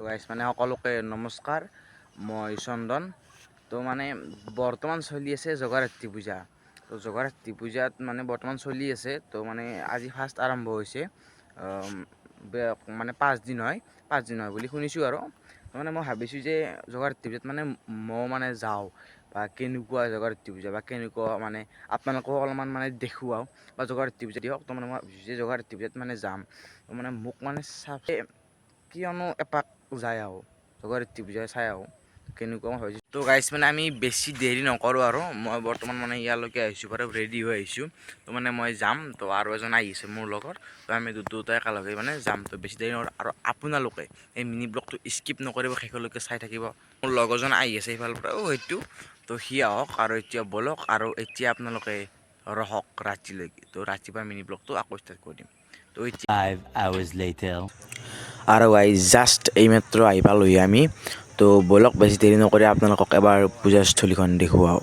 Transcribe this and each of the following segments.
গাইছ মানে সকলোকে নমস্কাৰ, মই চন্দন। তো মানে বৰ্তমান চলি আছে জগৰাত্ৰি পূজা। তো জগৰাত্ৰি পূজাত মানে বৰ্তমান চলি আছে। তো মানে আজি ফাৰ্ষ্ট আৰম্ভ হৈছে, মানে 5 দিন হয় বুলি শুনিছোঁ আৰু। মানে মই ভাবিছোঁ যে জগৰাত্ৰি পূজাত মানে মই মানে যাওঁ, বা কেনেকুৱা জগৰাত্ৰি পূজা বা কেনেকুৱা মানে আপোনালোকক অলপমান মানে দেখুৱাওঁ, বা জগৰাত্ৰি পূজা দিয়ক। তো মানে মই ভাবিছোঁ যে জগৰাত্ৰি পূজাত মানে যাম। তো মানে মোক মানে চাই কিয়নো এপাক যায় আহোঁ, জগৰাত্ৰি পূজা চাই আহোঁ কেনেকুৱা মই ভাবিছোঁ। তো গাইছ মানে আমি বেছি দেৰি নকৰোঁ আৰু মই বৰ্তমান মানে ইয়ালৈকে আহিছোঁ, বাৰু ৰেডি হৈ আহিছোঁ। তো মানে মই যাম, তো আৰু এজন আহিছে মোৰ লগত, তো আমি দুটাই একেলগে মানে যাম। তো বেছি দেৰি নকৰোঁ, আৰু আপোনালোকে এই মিনি ব্লগটো স্কিপ নকৰিব, শেষলৈকে চাই থাকিব। মোৰ লগৰজন আহি আছে সেইফালৰ পৰা, সেইটো তো সি আহক, আৰু এতিয়া বলক, আৰু এতিয়া আপোনালোকে ৰহক ৰাতিলৈকে। তো ৰাতিপুৱা মিনি ব্লগটো আকৌ ষ্টাৰ্ট কৰি দিম। তো 5 hours later. আৰু গাইজ জাষ্ট এইমাত্ৰ আহি পালোহি আমি। তো বলক বেছি দেৰি নকৰি আপোনালোকক এবাৰ পূজাস্থলীখন দেখুৱাওঁ।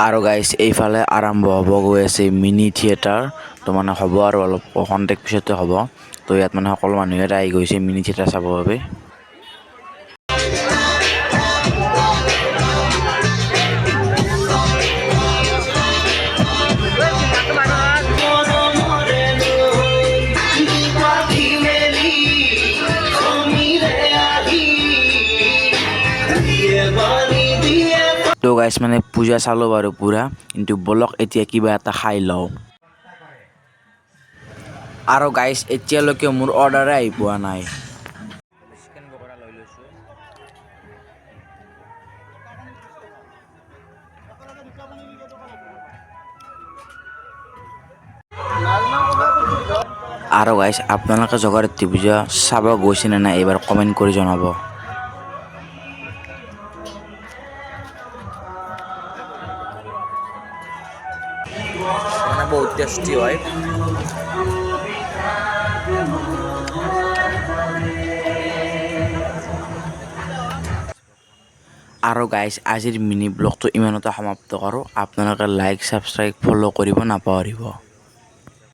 আৰু গাইছ এইফালে আৰম্ভ হ'ব গৈ আছে মিনি থিয়েটাৰ। তো মানে হ'ব আৰু অলপ খন্তেক পিছতে হ'ব। তো ইয়াত মানে সকলো মানুহে আহি গৈছে মিনি থিয়েটাৰ চাবৰ বাবে। তো গাইছ মানে পূজা চালোঁ বাৰু পূৰা, কিন্তু বলক এতিয়া কিবা এটা খাই লওঁ। আৰু গাইছ এতিয়ালৈকে মোৰ অৰ্ডাৰে আহি পোৱা নাই। চিকেন পকৰা লৈ লৈছোঁ। আৰু গাইছ আপোনালোকে জগৰাত্ৰি পূজা চাব গৈছেনে নাই এইবাৰ কমেণ্ট কৰি জনাব। মানে বহুত টেষ্টি হয়। আৰু গাইছ আজিৰ মিনি ব্লগটো ইমানতে সমাপ্ত কৰোঁ। আপোনালোকে লাইক, ছাবস্ক্ৰাইব, ফ'ল' কৰিব নাপাহৰিব।